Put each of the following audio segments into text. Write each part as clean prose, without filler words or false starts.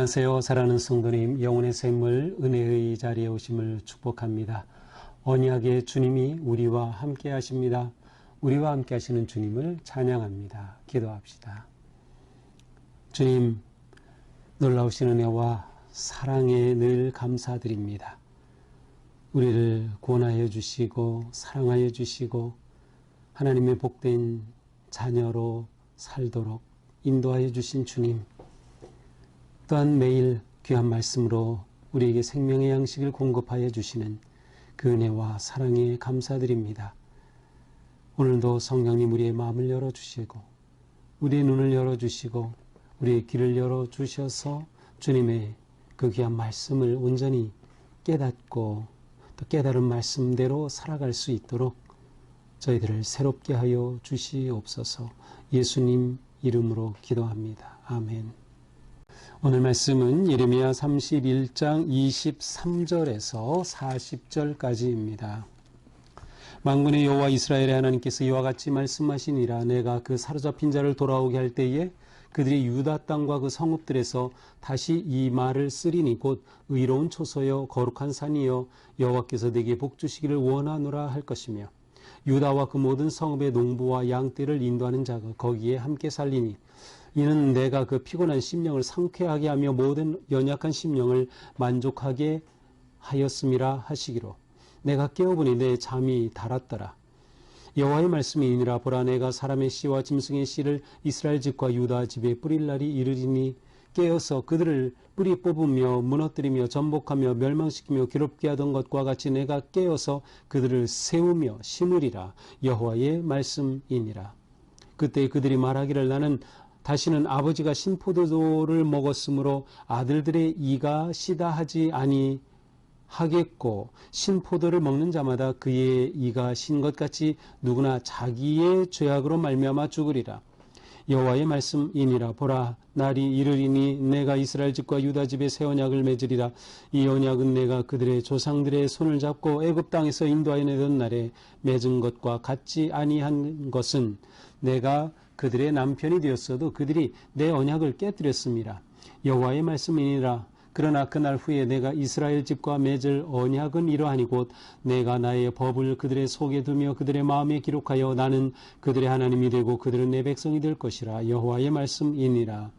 안녕하세요. 사랑하는 성도님, 영혼의 샘물 은혜의 자리에 오심을 축복합니다. 언약의 주님이 우리와 함께 하십니다. 우리와 함께 하시는 주님을 찬양합니다. 기도합시다. 주님, 놀라우신 은혜와 사랑에 늘 감사드립니다. 우리를 구원하여 주시고 사랑하여 주시고 하나님의 복된 자녀로 살도록 인도하여 주신 주님, 또한 매일 귀한 말씀으로 우리에게 생명의 양식을 공급하여 주시는 그 은혜와 사랑에 감사드립니다. 오늘도 성령님 우리의 마음을 열어주시고 우리의 눈을 열어주시고 우리의 귀를 열어주셔서 주님의 그 귀한 말씀을 온전히 깨닫고 또 깨달은 말씀대로 살아갈 수 있도록 저희들을 새롭게 하여 주시옵소서. 예수님 이름으로 기도합니다. 아멘. 오늘 말씀은 예레미야 31장 23절에서 40절까지입니다. 만군의 여호와 이스라엘의 하나님께서 이와 같이 말씀하시니라. 내가 그 사로잡힌 자를 돌아오게 할 때에 그들이 유다 땅과 그 성읍들에서 다시 이 말을 쓰리니 곧 의로운 초소여 거룩한 산이여 여호와께서 내게 복 주시기를 원하노라 할 것이며 유다와 그 모든 성읍의 농부와 양떼를 인도하는 자가 거기에 함께 살리니 이는 내가 그 피곤한 심령을 상쾌하게 하며 모든 연약한 심령을 만족하게 하였음이라 하시기로. 내가 깨어보니 내 잠이 달았더라. 여호와의 말씀이니라. 보라, 내가 사람의 씨와 짐승의 씨를 이스라엘 집과 유다 집에 뿌릴 날이 이르리니 깨어서 그들을 뿌리 뽑으며 무너뜨리며 전복하며 멸망시키며 괴롭게 하던 것과 같이 내가 깨어서 그들을 세우며 심으리라. 여호와의 말씀이니라. 그때 그들이 말하기를 나는 다시는 아버지가 신포도주를 먹었으므로 아들들의 이가 시다 하지 아니하겠고 신포도를 먹는 자마다 그의 이가 신 것 같이 누구나 자기의 죄악으로 말미암아 죽으리라. 여호와의 말씀이니라. 보라, 날이 이르리니 내가 이스라엘 집과 유다 집에 새 언약을 맺으리라. 이 언약은 내가 그들의 조상들의 손을 잡고 애굽 땅에서 인도하여 내던 날에 맺은 것과 같지 아니한 것은 내가 그들의 남편이 되었어도 그들이 내 언약을 깨뜨렸습니다. 여호와의 말씀이니라. 그러나 그날 후에 내가 이스라엘 집과 맺을 언약은 이러하니 곧 내가 나의 법을 그들의 속에 두며 그들의 마음에 기록하여 나는 그들의 하나님이 되고 그들은 내 백성이 될 것이라. 여호와의 말씀이니라.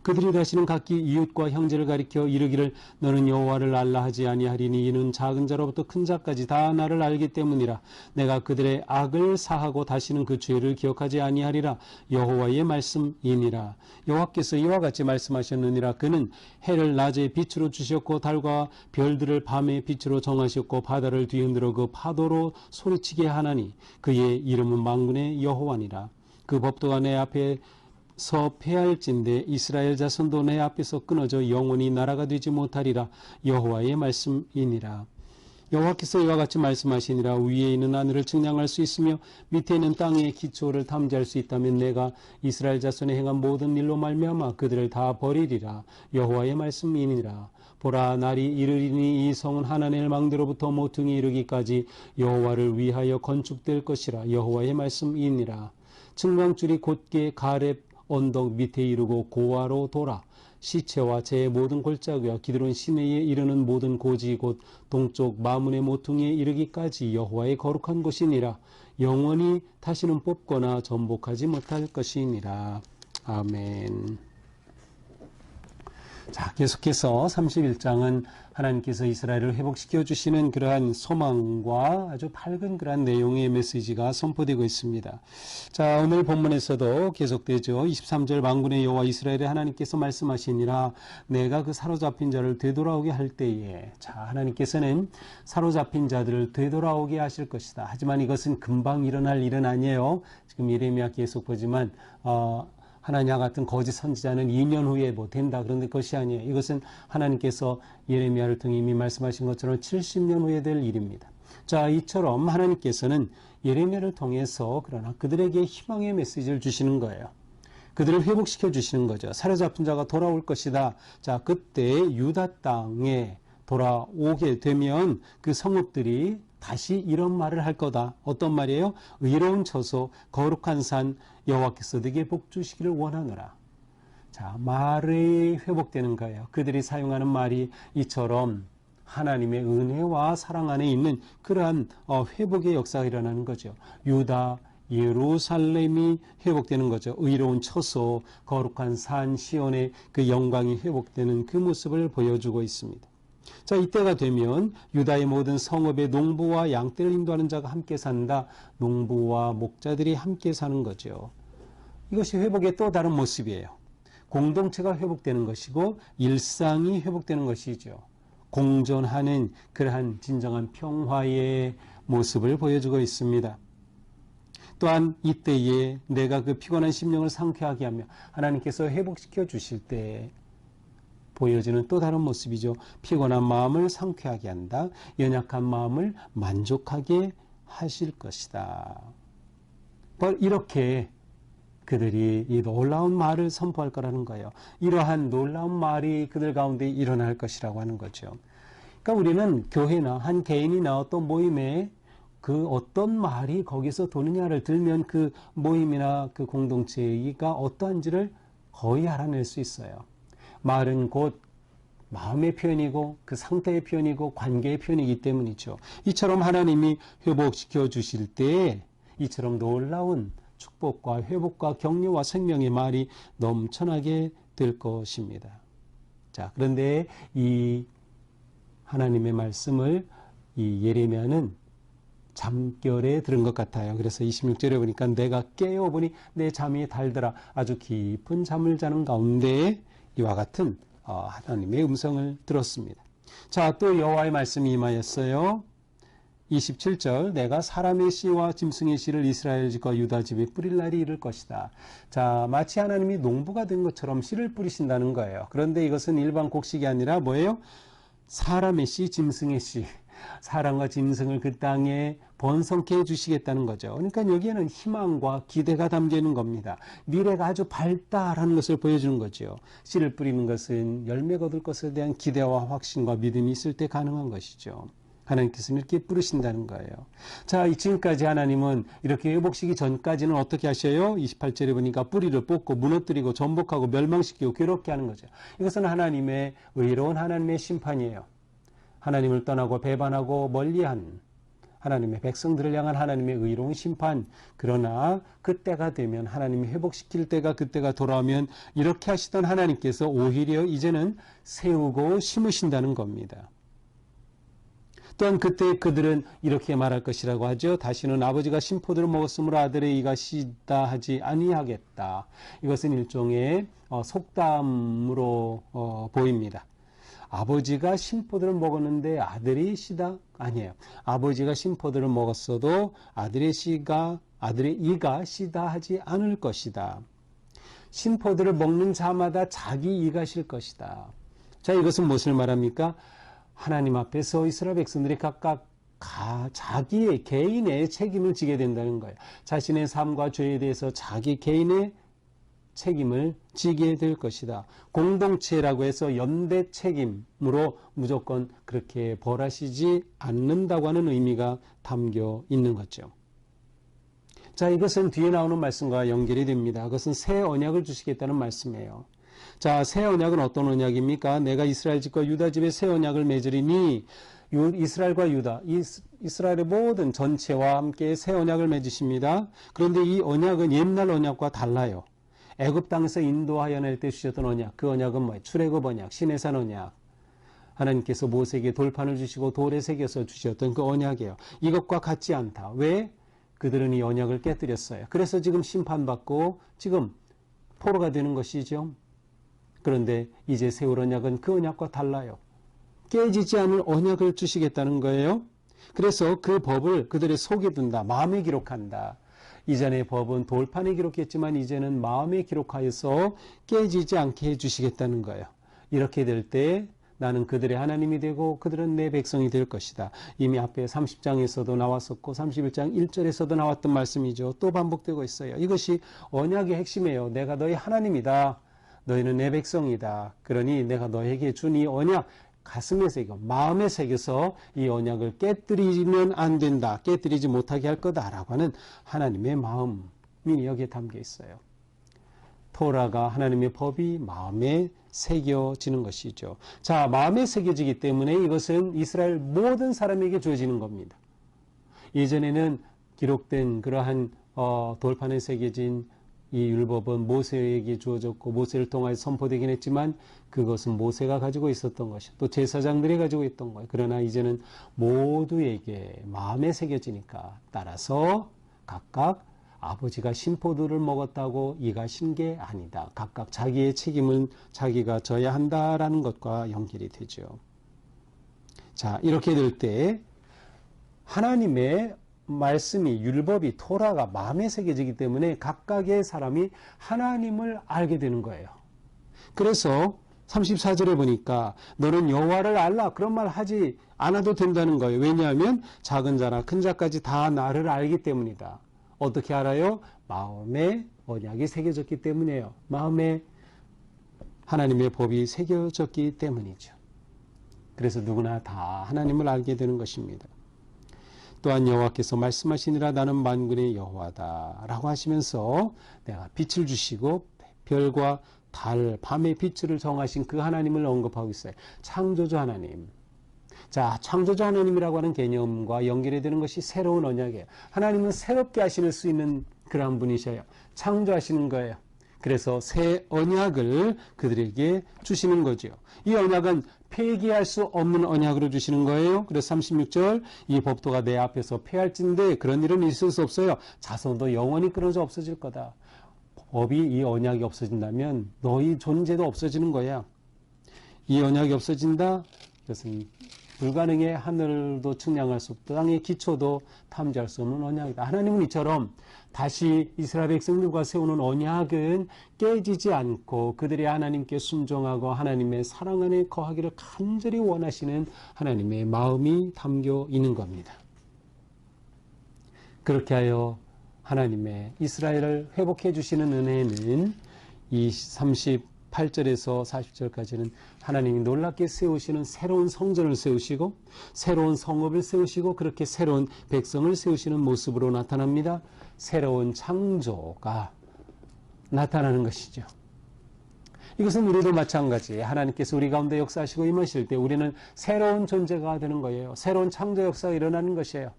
그들이 다시는 각기 이웃과 형제를 가리켜 이르기를 너는 여호와를 알라 하지 아니하리니 이는 작은 자로부터 큰 자까지 다 나를 알기 때문이라. 내가 그들의 악을 사하고 다시는 그 죄를 기억하지 아니하리라. 여호와의 말씀이니라. 여호와께서 이와 같이 말씀하셨느니라. 그는 해를 낮에 빛으로 주셨고 달과 별들을 밤에 빛으로 정하셨고 바다를 뒤흔들어 그 파도로 소리치게 하나니 그의 이름은 만군의 여호와니라. 그 법도가 내 앞에 패할진대 이스라엘 자손도 내 앞에서 끊어져 영원히 나라가 되지 못하리라. 여호와의 말씀이니라. 여호와께서 이와 같이 말씀하시니라. 위에 있는 하늘을 측량할 수 있으며 밑에 있는 땅의 기초를 탐지할 수 있다면 내가 이스라엘 자손에 행한 모든 일로 말미암아 그들을 다 버리리라. 여호와의 말씀이니라. 보라, 날이 이르리니 이 성은 하나님의 망대로부터 모퉁이 이르기까지 여호와를 위하여 건축될 것이라. 여호와의 말씀이니라. 측량줄이 곧게 가렙 언덕 밑에 이르고 고아로 돌아 시체와 제 모든 골짜기와 기드론 시내에 이르는 모든 고지 곧 동쪽 마문의 모퉁이에 이르기까지 여호와의 거룩한 곳이니라. 영원히 다시는 뽑거나 전복하지 못할 것이니라. 아멘. 자, 계속해서 31장은 하나님께서 이스라엘을 회복시켜 주시는 그러한 소망과 아주 밝은 그러한 내용의 메시지가 선포되고 있습니다. 자, 오늘 본문에서도 계속되죠. 23절 만군의 여호와 이스라엘의 하나님께서 말씀하시니라. 내가 그 사로잡힌 자를 되돌아오게 할 때에, 자, 하나님께서는 사로잡힌 자들을 되돌아오게 하실 것이다. 하지만 이것은 금방 일어날 일은 아니에요. 지금 예레미야 계속 보지만 하나님과 같은 거짓 선지자는 2년 후에 된다. 그런데 그것이 아니에요. 이것은 하나님께서 예레미야를 통해 이미 말씀하신 것처럼 70년 후에 될 일입니다. 자, 이처럼 하나님께서는 예레미야를 통해서 그러나 그들에게 희망의 메시지를 주시는 거예요. 그들을 회복시켜 주시는 거죠. 사로잡힌 자가 돌아올 것이다. 자, 그때 유다 땅에 돌아오게 되면 그 성읍들이 다시 이런 말을 할 거다. 어떤 말이에요? 의로운 처소, 거룩한 산, 여호와께서 네게 복 주시기를 원하노라. 자, 말이 회복되는 거예요. 그들이 사용하는 말이 이처럼 하나님의 은혜와 사랑 안에 있는 그러한 회복의 역사가 일어나는 거죠. 유다, 예루살렘이 회복되는 거죠. 의로운 처소, 거룩한 산 시온의 그 영광이 회복되는 그 모습을 보여주고 있습니다. 자, 이때가 되면 유다의 모든 성읍에 농부와 양떼를 인도하는 자가 함께 산다. 농부와 목자들이 함께 사는 거죠. 이것이 회복의 또 다른 모습이에요. 공동체가 회복되는 것이고 일상이 회복되는 것이죠. 공존하는 그러한 진정한 평화의 모습을 보여주고 있습니다. 또한 이때에 내가 그 피곤한 심령을 상쾌하게 하며 하나님께서 회복시켜 주실 때 보여지는 또 다른 모습이죠. 피곤한 마음을 상쾌하게 한다. 연약한 마음을 만족하게 하실 것이다. 이렇게 그들이 이 놀라운 말을 선포할 거라는 거예요. 이러한 놀라운 말이 그들 가운데 일어날 것이라고 하는 거죠. 그러니까 우리는 교회나 한 개인이나 어떤 모임에 그 어떤 말이 거기서 도느냐를 들면 그 모임이나 그 공동체가 어떠한지를 거의 알아낼 수 있어요. 말은 곧 마음의 표현이고 그 상태의 표현이고 관계의 표현이기 때문이죠. 이처럼 하나님이 회복시켜 주실 때 이처럼 놀라운 축복과 회복과 격려와 생명의 말이 넘쳐나게 될 것입니다. 자, 그런데 이 하나님의 말씀을 이 예레미야는 잠결에 들은 것 같아요. 그래서 26절에 보니까 내가 깨어보니 내 잠이 달더라. 아주 깊은 잠을 자는 가운데 이와 같은 하나님의 음성을 들었습니다. 자, 또 여호와의 말씀이 임하였어요. 27절 내가 사람의 씨와 짐승의 씨를 이스라엘 집과 유다 집에 뿌릴 날이 이를 것이다. 자, 마치 하나님이 농부가 된 것처럼 씨를 뿌리신다는 거예요. 그런데 이것은 일반 곡식이 아니라 뭐예요? 사람의 씨, 짐승의 씨. 사람과 짐승을 그 땅에 번성케 해주시겠다는 거죠. 그러니까 여기에는 희망과 기대가 담겨 있는 겁니다. 미래가 아주 밝다라는 것을 보여주는 거죠. 씨를 뿌리는 것은 열매가 얻을 것에 대한 기대와 확신과 믿음이 있을 때 가능한 것이죠. 하나님께서는 이렇게 부르신다는 거예요. 자, 지금까지 하나님은 이렇게 회복시기 전까지는 어떻게 하셔요? 28절에 보니까 뿌리를 뽑고 무너뜨리고 전복하고 멸망시키고 괴롭게 하는 거죠. 이것은 하나님의 의로운 하나님의 심판이에요. 하나님을 떠나고 배반하고 멀리한 하나님의 백성들을 향한 하나님의 의로운 심판. 그러나 그때가 되면 하나님이 회복시킬 때가 그때가 돌아오면 이렇게 하시던 하나님께서 오히려 이제는 세우고 심으신다는 겁니다. 또한 그때 그들은 이렇게 말할 것이라고 하죠. 다시는 아버지가 신포도를 먹었으므로 아들의 이가 시다 하지 아니하겠다. 이것은 일종의 속담으로 보입니다. 아버지가 신포도를 먹었는데 아들이 시다? 아니에요. 아버지가 신포도를 먹었어도 아들의 이가 시다 하지 않을 것이다. 신포도를 먹는 자마다 자기 이가 실 것이다. 자, 이것은 무엇을 말합니까? 하나님 앞에서 이스라엘 백성들이 각각 자기의 개인의 책임을 지게 된다는 거예요. 자신의 삶과 죄에 대해서 자기 개인의 책임을 지게 될 것이다. 공동체라고 해서 연대 책임으로 무조건 그렇게 벌하시지 않는다고 하는 의미가 담겨 있는 거죠. 자, 이것은 뒤에 나오는 말씀과 연결이 됩니다. 그것은 새 언약을 주시겠다는 말씀이에요. 자, 새 언약은 어떤 언약입니까? 내가 이스라엘 집과 유다 집에 새 언약을 맺으리니 이스라엘과 유다, 이스라엘의 모든 전체와 함께 새 언약을 맺으십니다. 그런데 이 언약은 옛날 언약과 달라요. 애굽 땅에서 인도하여 낼 때 주셨던 언약, 그 언약은 뭐예요? 출애굽 언약, 시내산 언약. 하나님께서 모세에게 돌판을 주시고 돌에 새겨서 주셨던 그 언약이에요. 이것과 같지 않다. 왜? 그들은 이 언약을 깨뜨렸어요. 그래서 지금 심판받고 지금 포로가 되는 것이죠. 그런데 이제 세울 언약은 그 언약과 달라요. 깨지지 않을 언약을 주시겠다는 거예요. 그래서 그 법을 그들의 속에 둔다. 마음에 기록한다. 이전의 법은 돌판에 기록했지만 이제는 마음에 기록하여서 깨지지 않게 해주시겠다는 거예요. 이렇게 될 때 나는 그들의 하나님이 되고 그들은 내 백성이 될 것이다. 이미 앞에 30장에서도 나왔었고 31장 1절에서도 나왔던 말씀이죠. 또 반복되고 있어요. 이것이 언약의 핵심이에요. 내가 너희 하나님이다. 너희는 내 백성이다. 그러니 내가 너에게 준 이 언약 가슴에 새겨 마음에 새겨서 이 언약을 깨뜨리면 안 된다. 깨뜨리지 못하게 할 거다라고 하는 하나님의 마음이 여기에 담겨 있어요. 토라가 하나님의 법이 마음에 새겨지는 것이죠. 자, 마음에 새겨지기 때문에 이것은 이스라엘 모든 사람에게 주어지는 겁니다. 예전에는 기록된 그러한 돌판에 새겨진 이 율법은 모세에게 주어졌고 모세를 통하여 선포되긴 했지만 그것은 모세가 가지고 있었던 것이 또 제사장들이 가지고 있던 거예요. 그러나 이제는 모두에게 마음에 새겨지니까 따라서 각각 아버지가 신포도를 먹었다고 이가 신 게 아니다. 각각 자기의 책임을 자기가 져야 한다라는 것과 연결이 되죠. 자, 이렇게 될 때 하나님의 말씀이 율법이 토라가 마음에 새겨지기 때문에 각각의 사람이 하나님을 알게 되는 거예요. 그래서 34절에 보니까 너는 여호와를 알라 그런 말 하지 않아도 된다는 거예요. 왜냐하면 작은 자나 큰 자까지 다 나를 알기 때문이다. 어떻게 알아요? 마음에 언약이 새겨졌기 때문이에요. 마음에 하나님의 법이 새겨졌기 때문이죠. 그래서 누구나 다 하나님을 알게 되는 것입니다. 또한 여호와께서 말씀하시니라 나는 만군의 여호와다 라고 하시면서 내가 빛을 주시고 별과 달, 밤의 빛을 정하신 그 하나님을 언급하고 있어요. 창조주 하나님. 자, 창조주 하나님이라고 하는 개념과 연결이 되는 것이 새로운 언약이에요. 하나님은 새롭게 하실 수 있는 그런 분이셔요. 창조하시는 거예요. 그래서 새 언약을 그들에게 주시는 거죠. 이 언약은 폐기할 수 없는 언약으로 주시는 거예요. 그래서 36절 이 법도가 내 앞에서 폐할진데 그런 일은 있을 수 없어요. 자손도 영원히 끊어져 없어질 거다. 법이 이 언약이 없어진다면 너희 존재도 없어지는 거야. 이 언약이 없어진다? 그것은 불가능해. 하늘도 측량할 수 없다. 땅의 기초도 탐지할 수 없는 언약이다. 하나님은 이처럼 다시 이스라엘 백성들과 세우는 언약은 깨지지 않고 그들이 하나님께 순종하고 하나님의 사랑 안에 거하기를 간절히 원하시는 하나님의 마음이 담겨 있는 겁니다. 그렇게 하여 하나님의 이스라엘을 회복해 주시는 은혜는 이 38절에서 40절까지는 하나님이 놀랍게 세우시는 새로운 성전을 세우시고 새로운 성읍을 세우시고 그렇게 새로운 백성을 세우시는 모습으로 나타납니다. 새로운 창조가 나타나는 것이죠. 이것은 우리도 마찬가지. 하나님께서 우리 가운데 역사하시고 임하실 때 우리는 새로운 존재가 되는 거예요. 새로운 창조 역사가 일어나는 것이에요.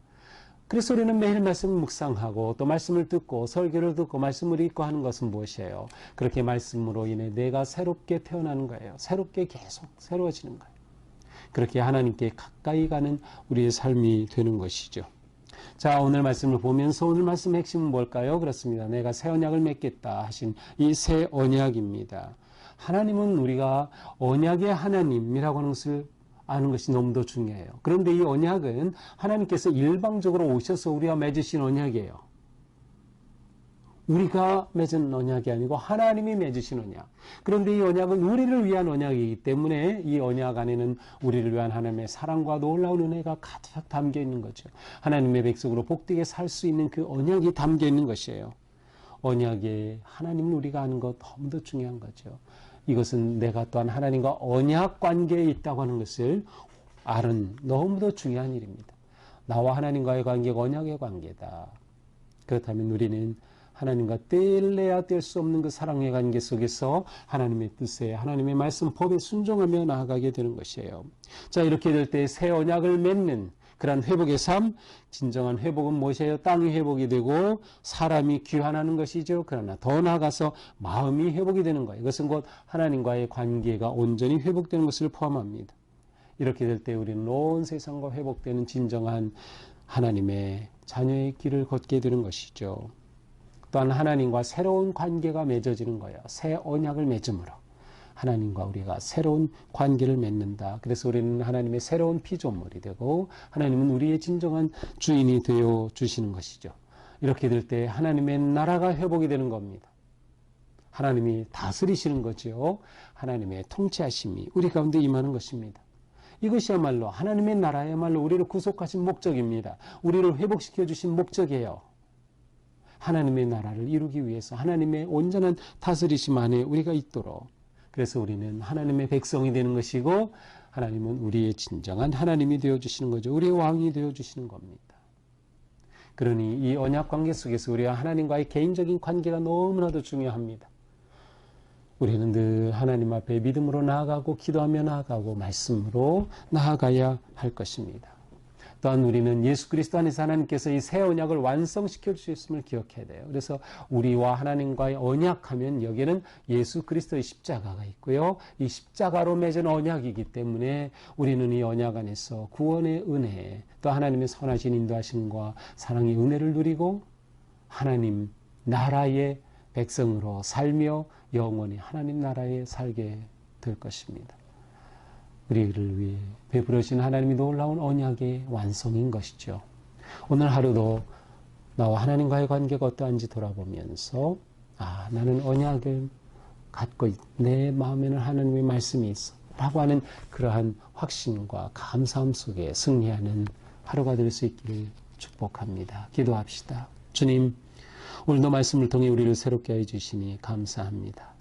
그래서 우리는 매일 말씀을 묵상하고 또 말씀을 듣고 설교를 듣고 말씀을 읽고 하는 것은 무엇이에요? 그렇게 말씀으로 인해 내가 새롭게 태어나는 거예요. 새롭게 계속 새로워지는 거예요. 그렇게 하나님께 가까이 가는 우리의 삶이 되는 것이죠. 자, 오늘 말씀을 보면서 오늘 말씀의 핵심은 뭘까요? 그렇습니다. 내가 새 언약을 맺겠다 하신 이 새 언약입니다. 하나님은 우리가 언약의 하나님이라고 하는 것을 아는 것이 너무도 중요해요. 그런데 이 언약은 하나님께서 일방적으로 오셔서 우리와 맺으신 언약이에요. 우리가 맺은 언약이 아니고 하나님이 맺으신 언약. 그런데 이 언약은 우리를 위한 언약이기 때문에 이 언약 안에는 우리를 위한 하나님의 사랑과 놀라운 은혜가 가득 담겨 있는 거죠. 하나님의 백성으로 복되게 살 수 있는 그 언약이 담겨 있는 것이에요. 언약에 하나님을 우리가 아는 것 너무도 중요한 거죠. 이것은 내가 또한 하나님과 언약 관계에 있다고 하는 것을 아는 너무도 중요한 일입니다. 나와 하나님과의 관계가 언약의 관계다. 그렇다면 우리는 하나님과 뗄래야 뗄 수 없는 그 사랑의 관계 속에서 하나님의 뜻에 하나님의 말씀 법에 순종하며 나아가게 되는 것이에요. 자, 이렇게 될 때 새 언약을 맺는 그러한 회복의 삶, 진정한 회복은 무엇이에요? 땅이 회복이 되고 사람이 귀환하는 것이죠. 그러나 더 나아가서 마음이 회복이 되는 거예요. 이것은 곧 하나님과의 관계가 온전히 회복되는 것을 포함합니다. 이렇게 될 때 우리는 온 세상과 회복되는 진정한 하나님의 자녀의 길을 걷게 되는 것이죠. 또한 하나님과 새로운 관계가 맺어지는 거예요. 새 언약을 맺음으로 하나님과 우리가 새로운 관계를 맺는다. 그래서 우리는 하나님의 새로운 피조물이 되고 하나님은 우리의 진정한 주인이 되어 주시는 것이죠. 이렇게 될 때 하나님의 나라가 회복이 되는 겁니다. 하나님이 다스리시는 거죠. 하나님의 통치하심이 우리 가운데 임하는 것입니다. 이것이야말로 하나님의 나라야말로 우리를 구속하신 목적입니다. 우리를 회복시켜 주신 목적이에요. 하나님의 나라를 이루기 위해서 하나님의 온전한 다스리심 안에 우리가 있도록. 그래서 우리는 하나님의 백성이 되는 것이고 하나님은 우리의 진정한 하나님이 되어주시는 거죠. 우리의 왕이 되어주시는 겁니다. 그러니 이 언약 관계 속에서 우리와 하나님과의 개인적인 관계가 너무나도 중요합니다. 우리는 늘 하나님 앞에 믿음으로 나아가고 기도하며 나아가고 말씀으로 나아가야 할 것입니다. 또한 우리는 예수 그리스도 안에서 하나님께서 이 새 언약을 완성시켜 주셨음을 기억해야 돼요. 그래서 우리와 하나님과의 언약하면 여기에는 예수 그리스도의 십자가가 있고요. 이 십자가로 맺은 언약이기 때문에 우리는 이 언약 안에서 구원의 은혜, 또 하나님의 선하신 인도하심과 사랑의 은혜를 누리고 하나님 나라의 백성으로 살며 영원히 하나님 나라에 살게 될 것입니다. 우리를 위해 베풀으신 하나님이 놀라운 언약의 완성인 것이죠. 오늘 하루도 나와 하나님과의 관계가 어떠한지 돌아보면서 나는 언약을 갖고 내 마음에는 하나님의 말씀이 있어 라고 하는 그러한 확신과 감사함 속에 승리하는 하루가 될 수 있기를 축복합니다. 기도합시다. 주님, 오늘도 말씀을 통해 우리를 새롭게 해주시니 감사합니다.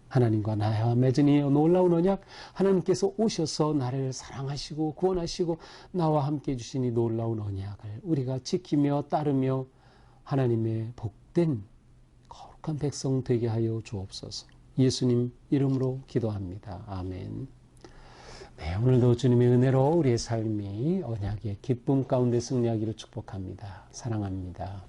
하나님과 나와 맺은 이 놀라운 언약, 하나님께서 오셔서 나를 사랑하시고 구원하시고 나와 함께 해주신 이 놀라운 언약을 우리가 지키며 따르며 하나님의 복된 거룩한 백성 되게 하여 주옵소서. 예수님 이름으로 기도합니다. 아멘. 네, 오늘도 주님의 은혜로 우리의 삶이 언약의 기쁨 가운데 승리하기를 축복합니다. 사랑합니다.